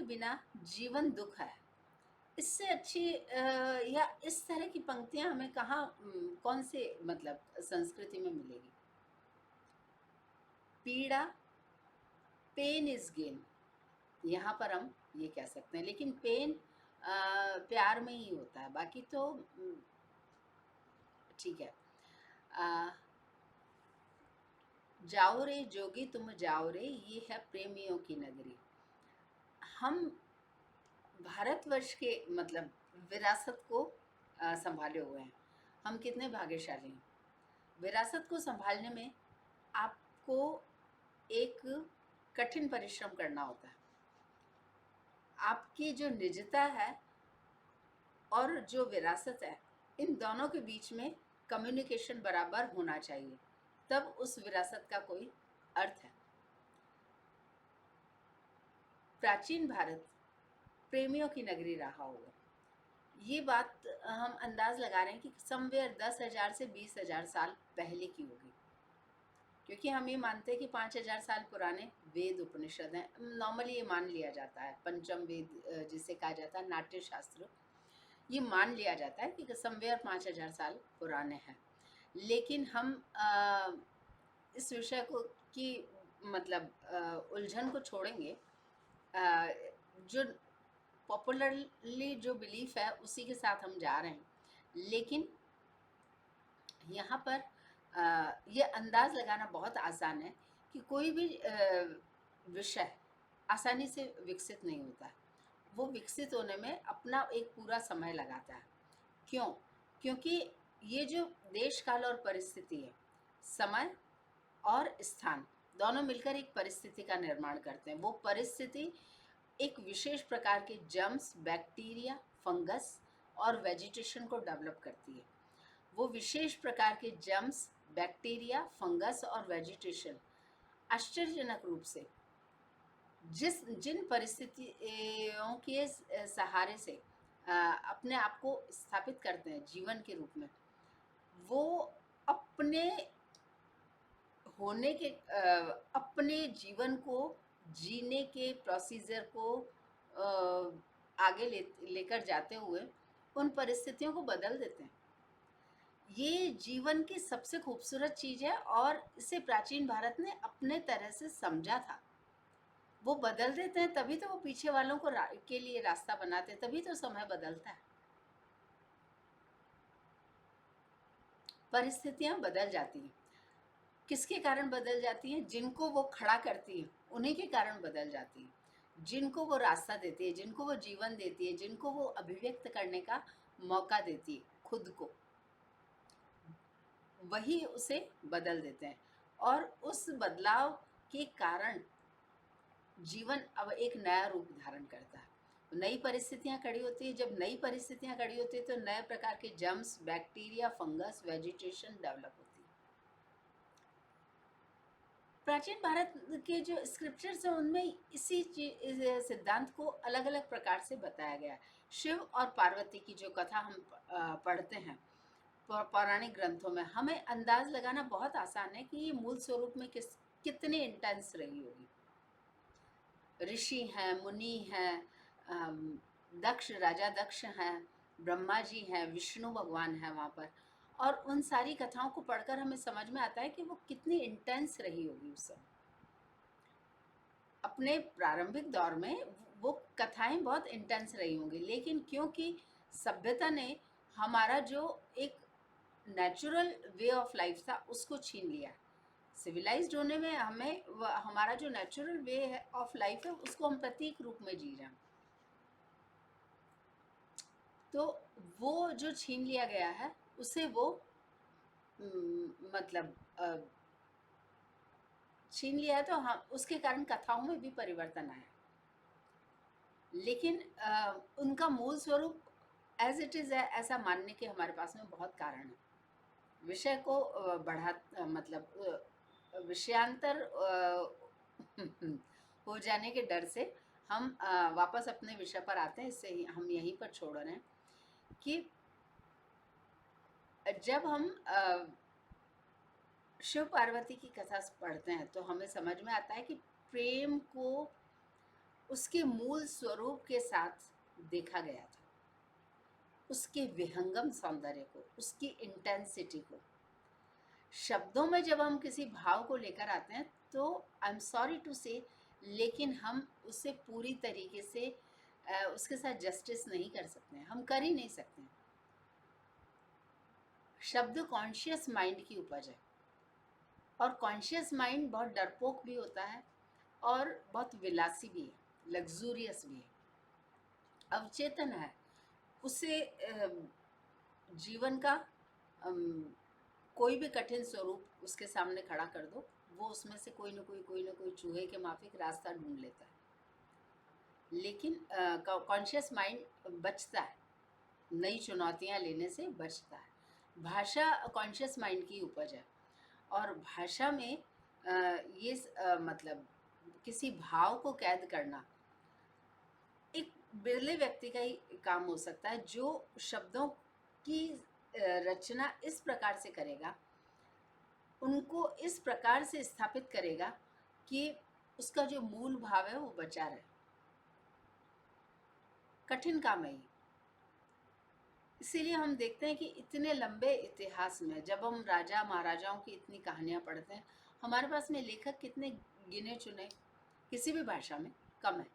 बिना जीवन दुख है। इससे अच्छी या इस तरह की पंक्तियाँ हमें कहाँ कौन से मतलब संस्कृति में मिलेगी? पीड़ा, पेन इज़ गेन, यहाँ पर हम ये कह सकते हैं। लेकिन पेन प्यार में ही होता है, बाकी तो ठीक है। अ, जाओ रे जोगी तुम जाओ रे, ये है प्रेमियों की नगरी। हम भारतवर्ष के मतलब विरासत को सँभाले हुए हैं। हम कितने भाग्यशाली हैं। विरासत को सँभालने में आपको एक कठिन परिश्रम करना होता है। आपकी जो निजता है और जो विरासत है, इन दोनों के बीच में कम्युनिकेशन बराबर होना चाहिए, तब उस विरासत का कोई अर्थ है। प्राचीन भारत प्रेमियों की नगरी रहा होगा। ये बात हम अंदाज़ लगा रहे हैं कि समवेयर 10,000 से 20,000 साल पहले की होगी। क्योंकि हम ये मानते हैं कि 5,000 साल पुराने वेद उपनिषद हैं। नॉर्मली ये मान लिया जाता है, पंचम वेद जिसे कहा जाता है, नाट्य शास्त्र, ये मान लिया जाता है कि समवेयर 5,000 साल पुराने हैं। लेकिन हम इस विषय को की मतलब उलझन को छोड़ेंगे। अ, जो पॉपुलरली जो बिलीफ है उसी के साथ हम जा रहे हैं। लेकिन यहाँ पर ये अंदाज़ लगाना बहुत आसान है कि कोई भी विषय आसानी से विकसित नहीं होता है। वो विकसित होने में अपना एक पूरा समय लगाता है। क्यों? क्योंकि ये जो देश काल और परिस्थिति है, समय और स्थान दोनों मिलकर एक परिस्थिति का निर्माण करते हैं। वो परिस्थिति एक विशेष प्रकार के जर्म्स, बैक्टीरिया, फंगस और वेजिटेशन को डेवलप करती है। वो विशेष प्रकार के जर्म्स, बैक्टीरिया, फंगस और वेजिटेशन आश्चर्यजनक रूप से जिन परिस्थितियों के सहारे से अपने आप को स्थापित करते हैं जीवन के रूप में, वो अपने होने के अपने जीवन को जीने के प्रोसीजर को आगे लेकर जाते हुए उन परिस्थितियों को बदल देते हैं। ये जीवन की सबसे खूबसूरत चीज़ है और इसे प्राचीन भारत ने अपने तरह से समझा था। वो बदल देते हैं, तभी तो वो पीछे वालों को के लिए रास्ता बनाते हैं, तभी तो समय बदलता है। परिस्थितियाँ बदल जाती हैं। किसके कारण बदल जाती हैं? जिनको वो खड़ा करती हैं, उन्हीं के कारण बदल जाती हैं। जिनको वो रास्ता देती है, जिनको वो जीवन देती है, जिनको वो अभिव्यक्त करने का मौका देती है खुद को, वही उसे बदल देते हैं। और उस बदलाव के कारण जीवन अब एक नया रूप धारण करता है। नई परिस्थितियाँ खड़ी होती हैं। जब नई परिस्थितियाँ खड़ी होती हैं तो नए प्रकार के germs, bacteria, fungus, vegetation develop होती है। प्राचीन भारत के जो स्क्रिप्चर्स हैं उनमें इसी इस सिद्धांत को अलग-अलग प्रकार से बताया गया है। शिव और पार्वती की जो कथा हम पढ़ते हैं पौराणिक ग्रंथों में, हमें अंदाज़ लगाना बहुत आसान है कि ये मूल स्वरूप में कितनी इंटेंस रही होगी। ऋषि हैं, मुनि हैं, दक्ष राजा दक्ष हैं, ब्रह्मा जी हैं, विष्णु भगवान हैं वहाँ पर। और उन सारी कथाओं को पढ़कर हमें समझ में आता है कि वो कितनी इंटेंस रही होगी उस समय। अपने प्रारंभिक दौर में वो कथाएँ बहुत इंटेंस रही होंगी, लेकिन क्योंकि सभ्यता ने हमारा जो एक नेचुरल वे ऑफ लाइफ था उसको छीन लिया। सिविलाइज्ड होने में हमें हमारा जो नेचुरल वे है ऑफ लाइफ है उसको हम प्रतीक रूप में जी रहे हैं। तो वो जो छीन लिया गया है उसे वो मतलब छीन लिया है, तो हम उसके कारण कथाओं में भी परिवर्तन आया। लेकिन उनका मूल स्वरूप एज इट इज़ है ऐसा मानने के हमारे पास में बहुत कारण है। विषय को मतलब विषयांतर हो जाने के डर से हम वापस अपने विषय पर आते हैं। इससे हम यहीं पर छोड़ रहे हैं कि जब हम शिव-पार्वती की कथा पढ़ते हैं तो हमें समझ में आता है कि प्रेम को उसके मूल स्वरूप के साथ देखा गया था, उसके विहंगम सौंदर्य को, उसकी इंटेंसिटी को। शब्दों में जब हम किसी भाव को लेकर आते हैं तो आई एम सॉरी टू से, लेकिन हम उसे पूरी तरीके से उसके साथ जस्टिस नहीं कर सकते हैं, हम कर ही नहीं सकते हैं। शब्द कॉन्शियस माइंड की उपज है, और कॉन्शियस माइंड बहुत डरपोक भी होता है और बहुत विलासी भी है, लग्जूरियस भी है, अवचेतन है। उसे जीवन का कोई भी कठिन स्वरूप उसके सामने खड़ा कर दो, वो उसमें से कोई ना कोई चूहे के माफिक रास्ता ढूंढ लेता है। लेकिन कॉन्शियस माइंड बचता है, नई चुनौतियां लेने से बचता है। भाषा कॉन्शियस माइंड की उपज है, और भाषा में मतलब किसी भाव को कैद करना एक बिरले व्यक्ति का ही काम हो सकता है, जो शब्दों की रचना इस प्रकार से करेगा, उनको इस प्रकार से स्थापित करेगा कि उसका जो मूल भाव है वो बचा रहे। कठिन काम है ये। इसीलिए हम देखते हैं कि इतने लंबे इतिहास में जब हम राजा महाराजाओं की इतनी कहानियां पढ़ते हैं, हमारे पास में लेखक कितने गिने चुने किसी भी भाषा में कम है।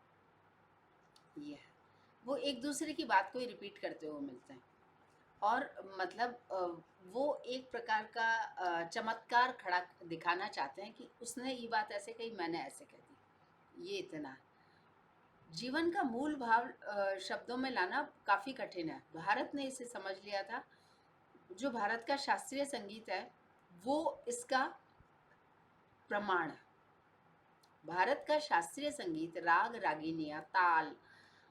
ये है, वो एक दूसरे की बात को ही रिपीट करते हुए मिलते हैं, और मतलब वो एक प्रकार का चमत्कार खड़ा दिखाना चाहते हैं कि उसने ये बात ऐसे कही, मैंने ऐसे कह दी। ये इतना जीवन का मूल भाव शब्दों में लाना काफ़ी कठिन है। भारत ने इसे समझ लिया था। जो भारत का शास्त्रीय संगीत है वो इसका प्रमाण है। भारत का शास्त्रीय संगीत, राग रागिनियाँ, ताल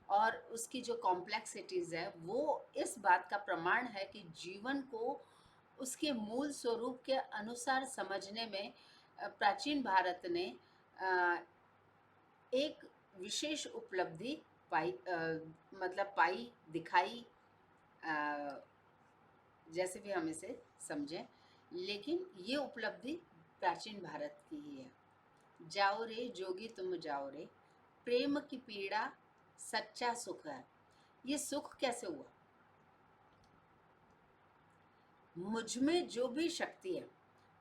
और उसकी जो कॉम्प्लेक्सिटीज़ है, वो इस बात का प्रमाण है कि जीवन को उसके मूल स्वरूप के अनुसार समझने में प्राचीन भारत ने एक विशेष उपलब्धि पाई, दिखाई, जैसे भी हम इसे समझें, लेकिन ये उपलब्धि प्राचीन भारत की ही है। जाओ रे जोगी तुम जाओ रे, प्रेम की पीड़ा सच्चा सुख है। ये सुख कैसे हुआ? मुझ में जो भी शक्ति है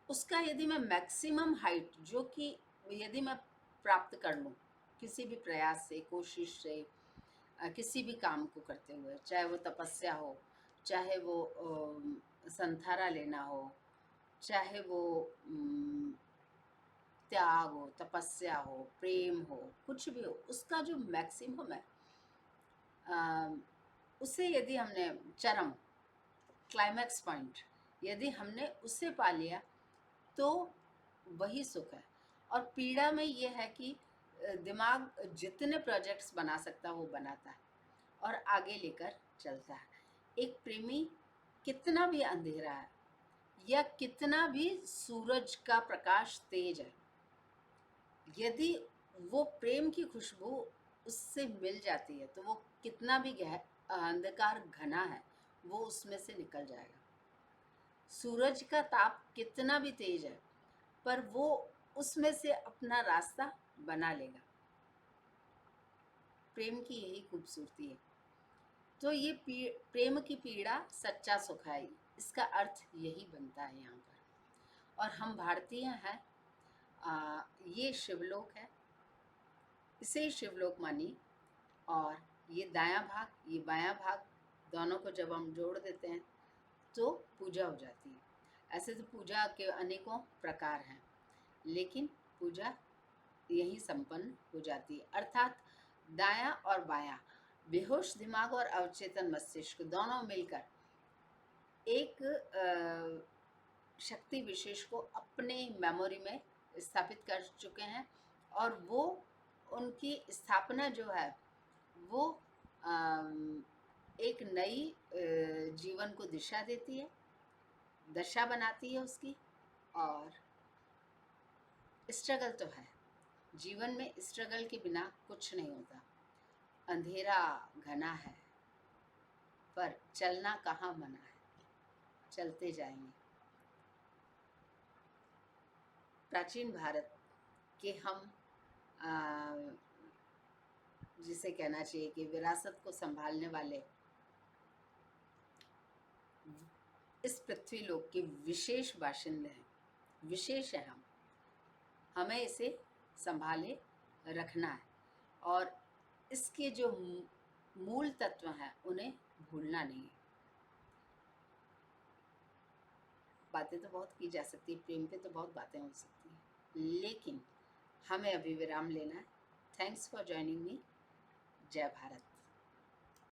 उसका यदि मैं मैक्सिमम हाइट, जो कि यदि मैं प्राप्त कर लूँ किसी भी प्रयास से, कोशिश से, किसी भी काम को करते हुए, चाहे वो तपस्या हो, चाहे वो संथारा लेना हो, चाहे वो त्याग हो, तपस्या हो, प्रेम हो, कुछ भी हो, उसका जो मैक्सिमम है, उसे यदि हमने चरम क्लाइमैक्स पॉइंट यदि हमने उससे पा लिया तो वही सुख है। और पीड़ा में ये है कि दिमाग जितने प्रोजेक्ट्स बना सकता है वो बनाता है और आगे लेकर चलता है। एक प्रेमी कितना भी अंधेरा है या कितना भी सूरज का प्रकाश तेज है, यदि वो प्रेम की खुशबू उससे मिल जाती है तो वो कितना भी अंधकार घना है वो उसमें से निकल जाएगा। सूरज का ताप कितना भी तेज है पर वो उसमें से अपना रास्ता बना लेगा। प्रेम की यही खूबसूरती है। तो ये प्रेम की पीड़ा सच्चा सुख है, इसका अर्थ यही बनता है यहाँ पर। और हम भारतीय हैं, ये शिवलोक है, इसे शिवलोक मानिए। और ये दायां भाग, ये बायां भाग, दोनों को जब हम जोड़ देते हैं तो पूजा हो जाती है। ऐसे तो पूजा के अनेकों प्रकार हैं, लेकिन पूजा यही संपन्न हो जाती है। अर्थात दायां और बायां, बेहोश दिमाग और अवचेतन मस्तिष्क दोनों मिलकर एक शक्ति विशेष को अपने मेमोरी में स्थापित कर चुके हैं, और वो उनकी स्थापना जो है वो एक नई जीवन को दिशा देती है, दशा बनाती है उसकी। और स्ट्रगल तो है, जीवन में स्ट्रगल के बिना कुछ नहीं होता। अंधेरा घना है पर चलना कहाँ मना है, चलते जाएंगे। प्राचीन भारत के हम जिसे कहना चाहिए कि विरासत को संभालने वाले इस पृथ्वी लोक के विशेष बाशिंदे हैं, विशेष है हम, हमें इसे संभाले रखना है और इसके जो मूल तत्व हैं उन्हें भूलना नहीं है। बातें तो बहुत की जा सकती है, प्रेम पे तो बहुत बातें हो सकती हैं, लेकिन हमें अभी विराम लेना है। Thanks for joining me. जय भारत।